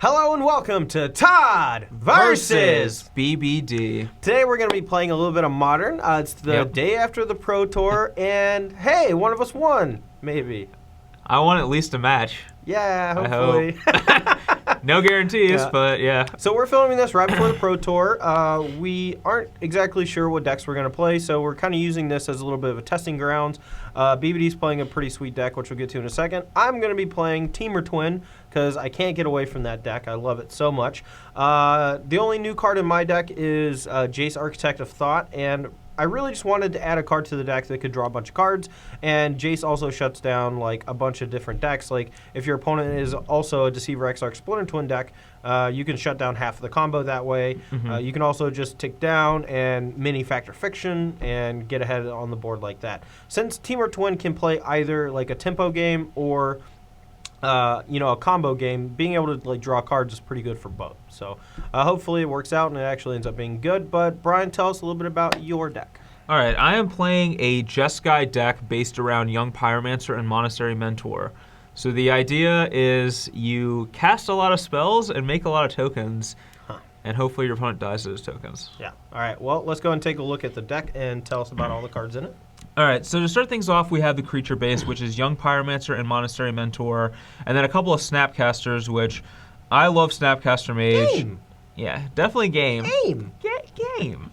Hello and welcome to Todd versus BBD. Today we're going to be playing a little bit of Modern. It's the day after the Pro Tour, and hey, one of us won, maybe. I won at least a match. Yeah, hopefully. No guarantees, but yeah. So we're filming this right before the Pro Tour. We aren't exactly sure what decks we're going to play, so we're kind of using this as a little bit of a testing grounds. BBD's playing a pretty sweet deck, which we'll get to in a second. I'm going to be playing Team or Twin, because I can't get away from that deck. I love it so much. The only new card in my deck is Jace, Architect of Thought, and I really just wanted to add a card to the deck that could draw a bunch of cards, and Jace also shuts down like a bunch of different decks. Like if your opponent is also a Deceiver, Exarch, Splinter Twin deck, you can shut down half of the combo that way. You can also just tick down and mini Factor Fiction and get ahead on the board like that. Since Team or Twin can play either like a tempo game or a combo game, being able to like draw cards is pretty good for both. So hopefully it works out and it actually ends up being good. But Brian, tell us a little bit about your deck. All right, I am playing a Jeskai deck based around Young Pyromancer and Monastery Mentor. So the idea is you cast a lot of spells and make a lot of tokens, and hopefully your opponent dies to those tokens. Yeah. All right, well, let's go and take a look at the deck and tell us about all the cards in it. All right, so to start things off, we have the creature base, which is Young Pyromancer and Monastery Mentor, and then a couple of Snapcasters, which I love Snapcaster Mage. Game. Yeah, definitely game. Game.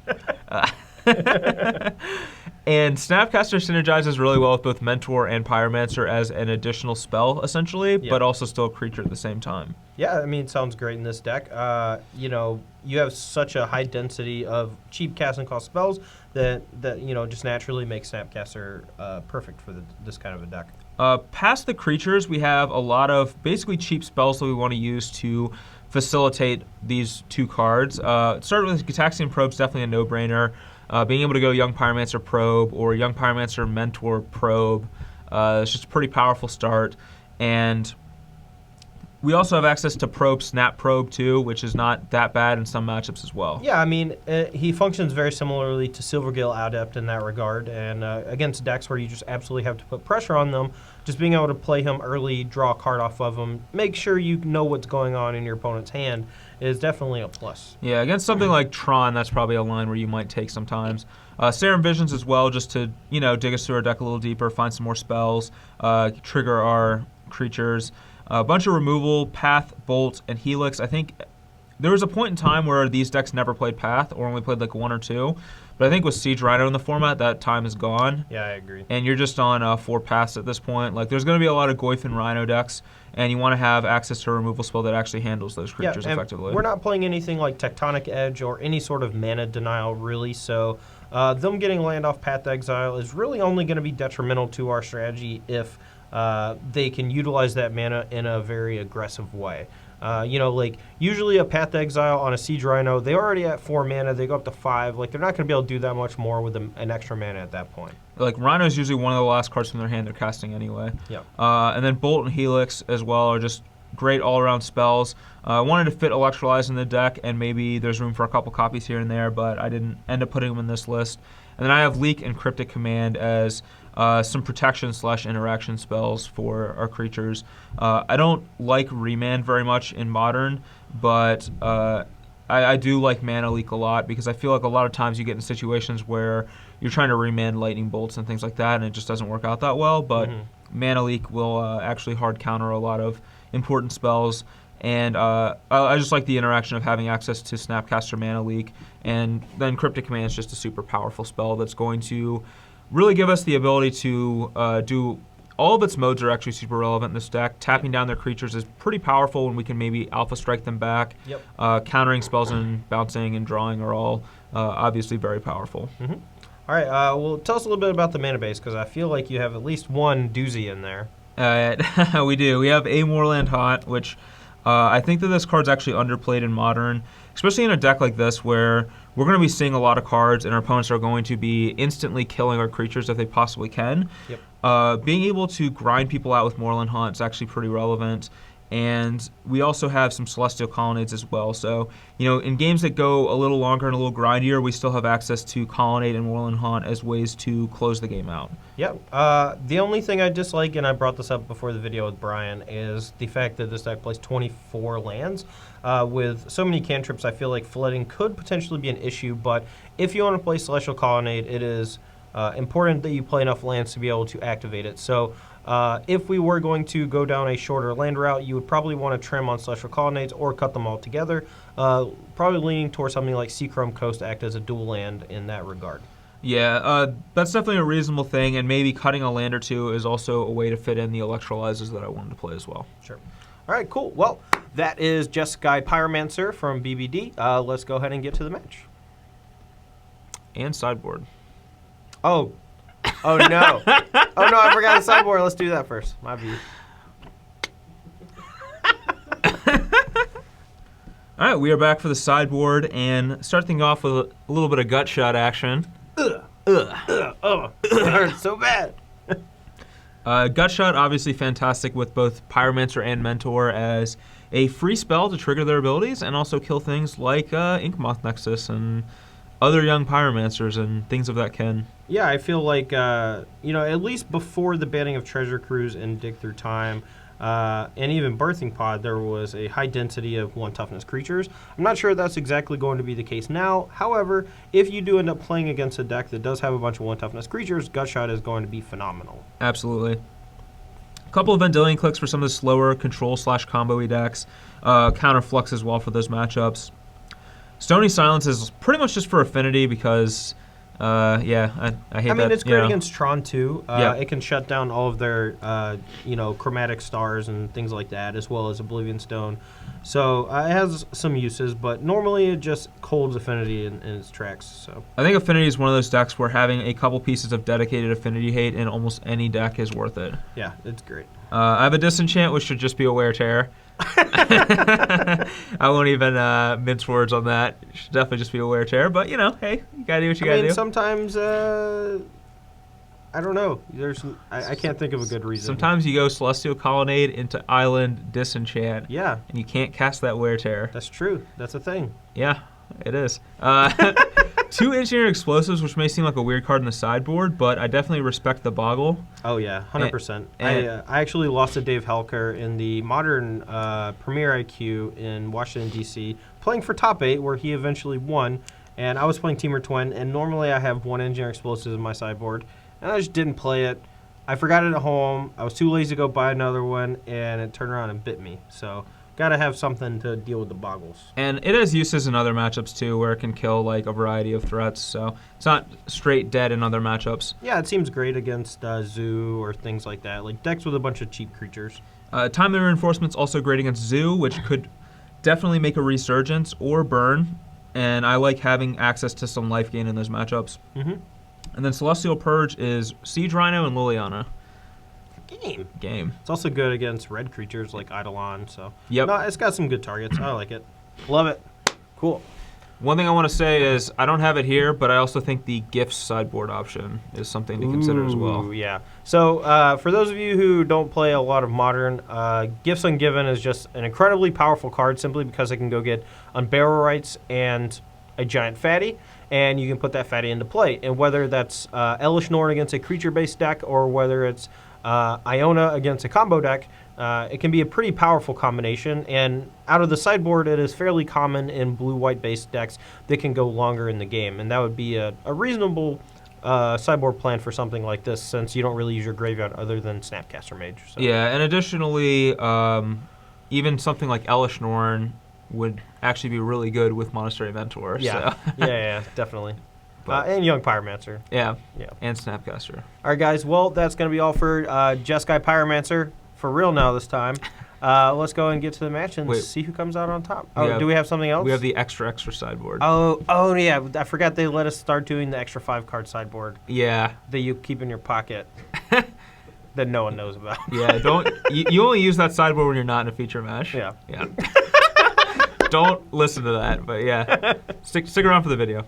And Snapcaster synergizes really well with both Mentor and Pyromancer as an additional spell, essentially, but also still a creature at the same time. Yeah, I mean, it sounds great in this deck. You have such a high density of cheap casting cost spells that just naturally makes Snapcaster perfect for this kind of a deck. Past the creatures, we have a lot of basically cheap spells that we want to use to facilitate these two cards. Start with Gitaxian Probe's definitely a no-brainer. Being able to go Young Pyromancer Probe or Young Pyromancer Mentor Probe, it's just a pretty powerful start. And we also have access to Probe Snap Probe too, which is not that bad in some matchups as well. Yeah, I mean, he functions very similarly to Silvergill Adept in that regard, and against decks where you just absolutely have to put pressure on them, just being able to play him early, draw a card off of him, make sure you know what's going on in your opponent's hand is definitely a plus. Yeah, against something like Tron, that's probably a line where you might take sometimes. Serum Visions as well, just to dig us through our deck a little deeper, find some more spells, trigger our creatures. A bunch of removal, Path, Bolt, and Helix. I think there was a point in time where these decks never played Path or only played like one or two. But I think with Siege Rhino in the format, that time is gone. Yeah, I agree. And you're just on 4 paths at this point. Like, there's going to be a lot of Goyf and Rhino decks, and you want to have access to a removal spell that actually handles those creatures effectively. We're not playing anything like Tectonic Edge or any sort of mana denial, really. So them getting land off Path to Exile is really only going to be detrimental to our strategy if they can utilize that mana in a very aggressive way. Usually a Path to Exile on a Siege Rhino, they're already at 4 mana, they go up to 5. Like, they're not going to be able to do that much more with an extra mana at that point. Like, Rhino is usually one of the last cards from their hand they're casting anyway. Yeah. And then Bolt and Helix as well are just great all-around spells. I wanted to fit Electrolyze in the deck, and maybe there's room for a couple copies here and there, but I didn't end up putting them in this list. And then I have Leak and Cryptic Command as some protection/interaction spells for our creatures. I don't like Remand very much in Modern, but I do like Mana Leak a lot because I feel like a lot of times you get in situations where you're trying to Remand Lightning Bolts and things like that, and it just doesn't work out that well. But Mana Leak will actually hard counter a lot of important spells. And I just like the interaction of having access to Snapcaster Mana Leak. And then Cryptic Command is just a super powerful spell that's going to really give us the ability to do all of its modes are actually super relevant in this deck. Tapping down their creatures is pretty powerful when we can maybe Alpha Strike them back. Countering spells and bouncing and drawing are all obviously very powerful. All right, well, tell us a little bit about the mana base, because I feel like you have at least one doozy in there. We do. We have a Moorland Haunt, which I think that this card's actually underplayed in Modern, especially in a deck like this where we're going to be seeing a lot of cards and our opponents are going to be instantly killing our creatures if they possibly can. Being able to grind people out with Moorland Haunt is actually pretty relevant. And we also have some Celestial Colonnades as well. So, in games that go a little longer and a little grindier, we still have access to Colonnade and Whirling Haunt as ways to close the game out. Yep. The only thing I dislike, and I brought this up before the video with Brian, is the fact that this deck plays 24 lands. With so many cantrips, I feel like flooding could potentially be an issue, but if you want to play Celestial Colonnade, it is important that you play enough lands to be able to activate it. So if we were going to go down a shorter land route, you would probably want to trim on Celestial Colonnades or cut them all together, probably leaning towards something like Seachrome Coast to act as a dual land in that regard. Yeah, that's definitely a reasonable thing, and maybe cutting a land or two is also a way to fit in the electrolyzers that I wanted to play as well. Sure. All right, cool. Well, that is Jeskai Pyromancer from BBD. Let's go ahead and get to the match. And sideboard. Oh no. Oh no, I forgot the sideboard. Let's do that first. My view. All right, we are back for the sideboard and start things off with a little bit of gut shot action. Oh, it hurts so bad. Gut shot, obviously fantastic with both Pyromancer and Mentor as a free spell to trigger their abilities and also kill things like Inkmoth Nexus and other young Pyromancers and things of that kin. Yeah, I feel like, at least before the banning of Treasure Cruise and Dig Through Time, and even Birthing Pod, there was a high density of 1 toughness creatures. I'm not sure that's exactly going to be the case now. However, if you do end up playing against a deck that does have a bunch of 1 toughness creatures, Gutshot is going to be phenomenal. Absolutely. A couple of Vendilion clicks for some of the slower control/combo-y decks. Counterflux as well for those matchups. Stony Silence is pretty much just for affinity because... I hate that. I mean, it's great against Tron too. Yeah. It can shut down all of their, chromatic stars and things like that, as well as Oblivion Stone. So it has some uses, but normally it just holds affinity in its tracks. So I think affinity is one of those decks where having a couple pieces of dedicated affinity hate in almost any deck is worth it. Yeah, it's great. I have a Disenchant, which should just be a Wear Tear. I won't even mince words on that. It should definitely just be a Wear Tear, but hey, you gotta do what you gotta do. Sometimes I don't know. I can't think of a good reason. Sometimes you go Celestial Colonnade into Island Disenchant. Yeah, and you can't cast that Wear Tear. That's true. That's a thing. Yeah, it is. 2 Engineered Explosives, which may seem like a weird card in the sideboard, but I definitely respect the Boggle. Oh, yeah, 100%. I actually lost to Dave Helker in the Modern Premier IQ in Washington, D.C., playing for top 8, where he eventually won, and I was playing Teamer Twin, and normally I have 1 Engineered Explosives in my sideboard, and I just didn't play it. I forgot it at home. I was too lazy to go buy another one, and it turned around and bit me, so... Gotta have something to deal with the boggles. And it has uses in other matchups too, where it can kill like a variety of threats. So it's not straight dead in other matchups. Yeah, it seems great against Zoo or things like that, like decks with a bunch of cheap creatures. Timely Reinforcement's also great against Zoo, which could definitely make a resurgence or burn. And I like having access to some life gain in those matchups. Mm-hmm. And then Celestial Purge is Siege Rhino and Liliana. Game. It's also good against red creatures like Eidolon, so... Yep. No, it's got some good targets. I like it. Love it. Cool. One thing I want to say is I don't have it here, but I also think the Gifts sideboard option is something to consider as well. Yeah. So for those of you who don't play a lot of Modern, Gifts Ungiven is just an incredibly powerful card simply because it can go get Unbarrow Rights and a Giant Fatty, and you can put that Fatty into play. And whether that's Elish Norn against a creature-based deck or whether it's Iona against a combo deck, it can be a pretty powerful combination, and out of the sideboard it is fairly common in blue-white based decks that can go longer in the game, and that would be a reasonable sideboard plan for something like this since you don't really use your graveyard other than Snapcaster Mage. So. Yeah, and additionally, even something like Elish Norn would actually be really good with Monastery Mentor. Yeah, so. yeah, definitely. And Young Pyromancer. Yeah, yeah, and Snapcaster. All right, guys. Well, that's going to be all for Jeskai Pyromancer. For real now this time. Let's go and get to the match and see who comes out on top. Oh, do we have something else? We have the extra sideboard. Oh, yeah. I forgot they let us start doing the extra 5-card sideboard. Yeah. That you keep in your pocket. That no one knows about. Yeah, don't. You only use that sideboard when you're not in a feature match. Yeah. Yeah. Don't listen to that, but yeah. Stick around for the video.